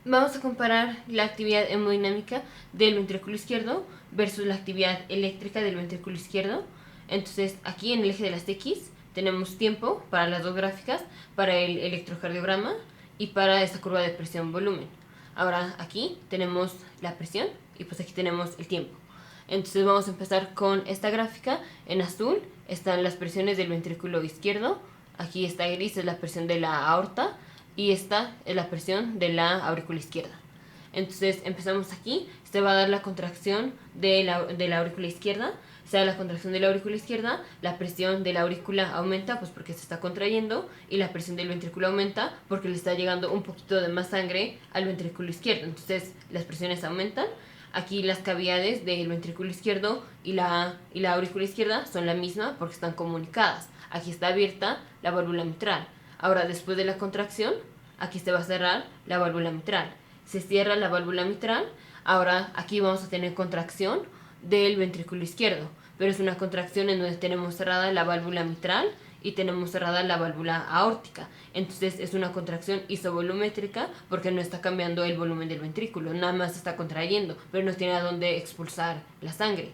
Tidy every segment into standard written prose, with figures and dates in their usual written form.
Vamos a comparar la actividad hemodinámica del ventrículo izquierdo versus la actividad eléctrica del ventrículo izquierdo. Entonces, aquí en el eje de las X tenemos tiempo para las dos gráficas, para el electrocardiograma y para esta curva de presión-volumen. Ahora aquí tenemos la presión y pues aquí tenemos el tiempo. Entonces vamos a empezar con esta gráfica. En azul están las presiones del ventrículo izquierdo. Aquí está gris, es la presión de la aorta. Y esta es la presión de la aurícula izquierda. Entonces empezamos aquí. Se va a dar la contracción de la aurícula izquierda. Se da la contracción de la aurícula izquierda, la presión de la aurícula aumenta pues porque se está contrayendo, y la presión del ventrículo aumenta porque le está llegando un poquito de más sangre al ventrículo izquierdo. Entonces las presiones aumentan. Aquí las cavidades del ventrículo izquierdo y la aurícula izquierda son la misma porque están comunicadas. Aquí está abierta la válvula mitral. Ahora, después de la contracción, aquí se va a cerrar la válvula mitral. Se cierra la válvula mitral. Ahora aquí vamos a tener contracción del ventrículo izquierdo, pero es una contracción en donde tenemos cerrada la válvula mitral y tenemos cerrada la válvula aórtica. Entonces es una contracción isovolumétrica porque no está cambiando el volumen del ventrículo, nada más está contrayendo, pero no tiene a dónde expulsar la sangre.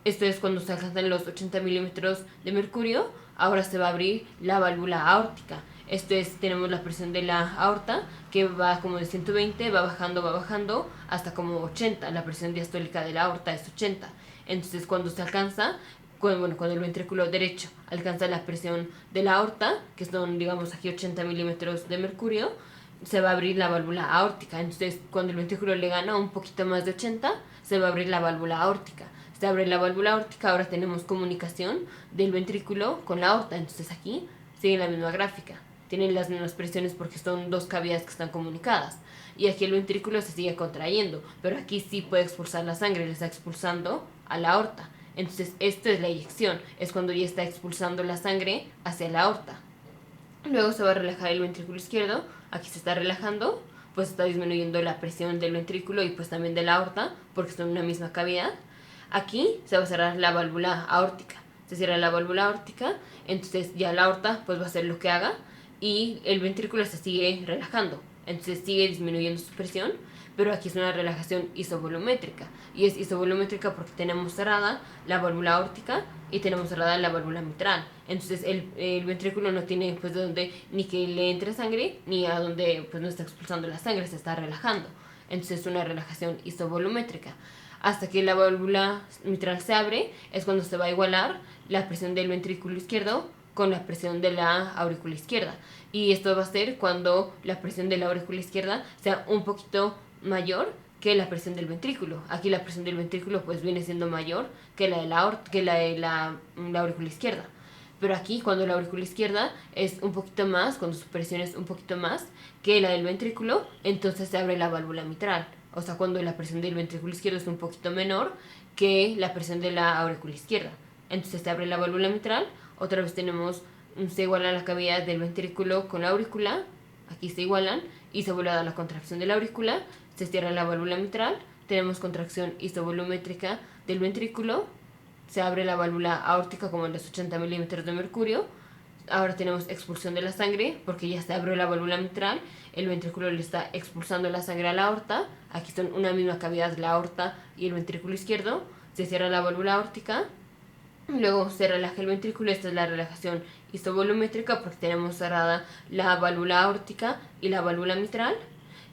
Esto es cuando se alcanzan los 80 milímetros de mercurio. Ahora se va a abrir la válvula aórtica. Esto es, tenemos la presión de la aorta que va como de 120, va bajando hasta como 80. La presión diastólica de la aorta es 80. Entonces cuando se alcanza, cuando el ventrículo derecho alcanza la presión de la aorta, que son digamos aquí 80 milímetros de mercurio, se va a abrir la válvula aórtica. Entonces cuando el ventrículo le gana un poquito más de 80, se va a abrir la válvula aórtica. Se abre la válvula aórtica, ahora tenemos comunicación del ventrículo con la aorta. Entonces aquí sigue la misma gráfica, tienen las mismas presiones porque son dos cavidades que están comunicadas. Y aquí el ventrículo se sigue contrayendo, pero aquí sí puede expulsar la sangre, le está expulsando a la aorta. Entonces esto es la eyección, es cuando ya está expulsando la sangre hacia la aorta. Luego se va a relajar el ventrículo izquierdo, aquí se está relajando, pues está disminuyendo la presión del ventrículo y pues también de la aorta, porque son una misma cavidad. Aquí se va a cerrar la válvula aórtica, se cierra la válvula aórtica, entonces ya la aorta pues va a hacer lo que haga y el ventrículo se sigue relajando, entonces sigue disminuyendo su presión, pero aquí es una relajación isovolumétrica, y es isovolumétrica porque tenemos cerrada la válvula aórtica y tenemos cerrada la válvula mitral. Entonces el ventrículo no tiene pues de donde ni que le entre sangre ni a donde pues no está expulsando la sangre, se está relajando. Entonces es una relajación isovolumétrica. Hasta que la válvula mitral se abre es cuando se va a igualar la presión del ventrículo izquierdo con la presión de la aurícula izquierda. Y esto va a ser cuando la presión de la aurícula izquierda sea un poquito mayor que la presión del ventrículo. Aquí la presión del ventrículo pues viene siendo mayor que la de la aurícula izquierda. Pero aquí cuando la aurícula izquierda es un poquito más, cuando su presión es un poquito más que la del ventrículo, entonces se abre la válvula mitral. O sea, cuando la presión del ventrículo izquierdo es un poquito menor que la presión de la aurícula izquierda. Entonces se abre la válvula mitral, otra vez tenemos, se iguala la cavidad del ventrículo con la aurícula, aquí se igualan, y se vuelve a dar la contracción de la aurícula, se cierra la válvula mitral, tenemos contracción isovolumétrica del ventrículo, se abre la válvula aórtica como en los 80 milímetros de mercurio. Ahora tenemos expulsión de la sangre porque ya se abrió la válvula mitral, el ventrículo le está expulsando la sangre a la aorta. Aquí son una misma cavidad, la aorta y el ventrículo izquierdo. Se cierra la válvula aórtica, luego se relaja el ventrículo. Esta es la relajación isovolumétrica porque tenemos cerrada la válvula aórtica y la válvula mitral.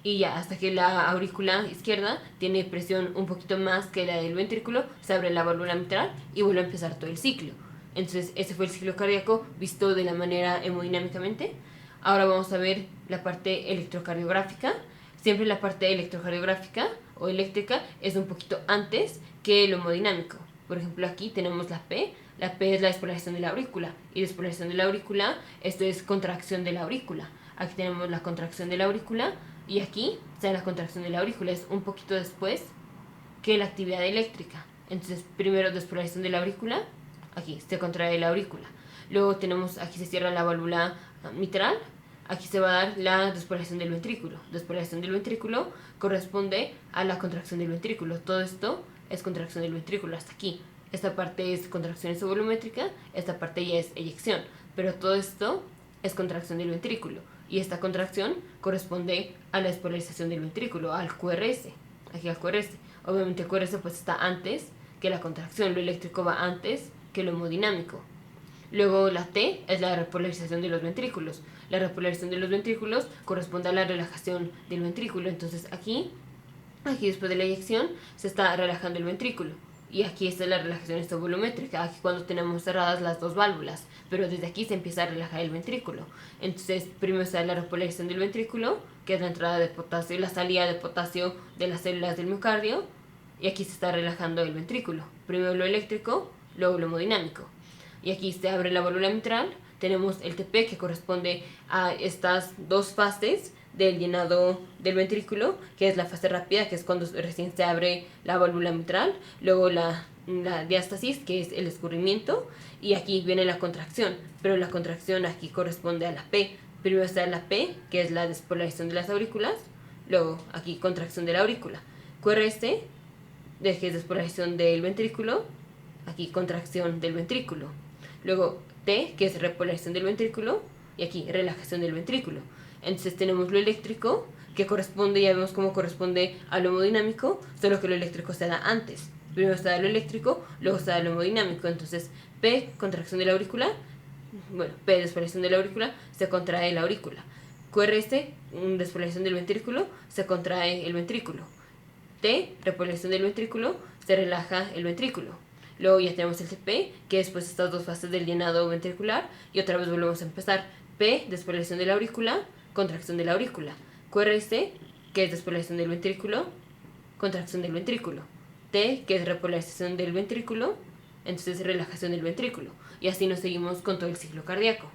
Y ya hasta que la aurícula izquierda tiene presión un poquito más que la del ventrículo, se abre la válvula mitral y vuelve a empezar todo el ciclo. Entonces ese fue el ciclo cardíaco visto de la manera hemodinámicamente. Ahora vamos a ver la parte electrocardiográfica. Siempre la parte electrocardiográfica o eléctrica es un poquito antes que lo hemodinámico. Por ejemplo, aquí tenemos la P. La P es la despolarización de la aurícula. Y despolarización de la aurícula, esto es contracción de la aurícula. Aquí tenemos la contracción de la aurícula y aquí está la contracción de la aurícula. Es un poquito después que la actividad eléctrica. Entonces, primero despolarización de la aurícula, aquí se contrae la aurícula. Luego tenemos, aquí se cierra la válvula mitral, aquí se va a dar la despolarización del ventrículo. Despolarización del ventrículo corresponde a la contracción del ventrículo. Todo esto es contracción del ventrículo hasta aquí. Esta parte es contracción isovolumétrica, esta parte ya es eyección, pero todo esto es contracción del ventrículo. y esta contracción corresponde a la despolarización del ventrículo, al QRS, aquí al QRS. Obviamente el QRS pues está antes que la contracción, lo eléctrico va antes que lo hemodinámico. Luego la T es la repolarización de los ventrículos. La repolarización de los ventrículos corresponde a la relajación del ventrículo. Entonces aquí después de la eyección se está relajando el ventrículo. Y aquí está la relajación volumétrica, aquí cuando tenemos cerradas las dos válvulas, pero desde aquí se empieza a relajar el ventrículo. Entonces primero está la repolarización del ventrículo, que es la entrada de potasio y la salida de potasio de las células del miocardio, y aquí se está relajando el ventrículo. Primero lo eléctrico, luego lo hemodinámico. Y aquí se abre la válvula mitral, tenemos el TP que corresponde a estas dos fases del llenado del ventrículo, que es la fase rápida, que es cuando recién se abre la válvula mitral, luego la diástasis, que es el escurrimiento, y aquí viene la contracción, pero la contracción aquí corresponde a la P. Primero está la P, que es la despolarización de las aurículas, luego aquí contracción de la aurícula. QRS, que es despolarización del ventrículo, aquí contracción del ventrículo. Luego T, que es repolarización del ventrículo, y aquí relajación del ventrículo. Entonces tenemos lo eléctrico, que corresponde, ya vemos cómo corresponde a lo hemodinámico, solo que lo eléctrico se da antes. Primero se da lo eléctrico, luego se da lo hemodinámico. Entonces P, contracción de la aurícula, P, despolarización de la aurícula, se contrae la aurícula. QRS, despolarización del ventrículo, se contrae el ventrículo. T, repolarización del ventrículo, se relaja el ventrículo. Luego ya tenemos el CP, que es pues estas dos fases del llenado ventricular, y otra vez volvemos a empezar. P, despolarización de la aurícula, contracción de la aurícula. QRS, que es despolarización del ventrículo, contracción del ventrículo. T, que es repolarización del ventrículo, entonces relajación del ventrículo. Y así nos seguimos con todo el ciclo cardíaco.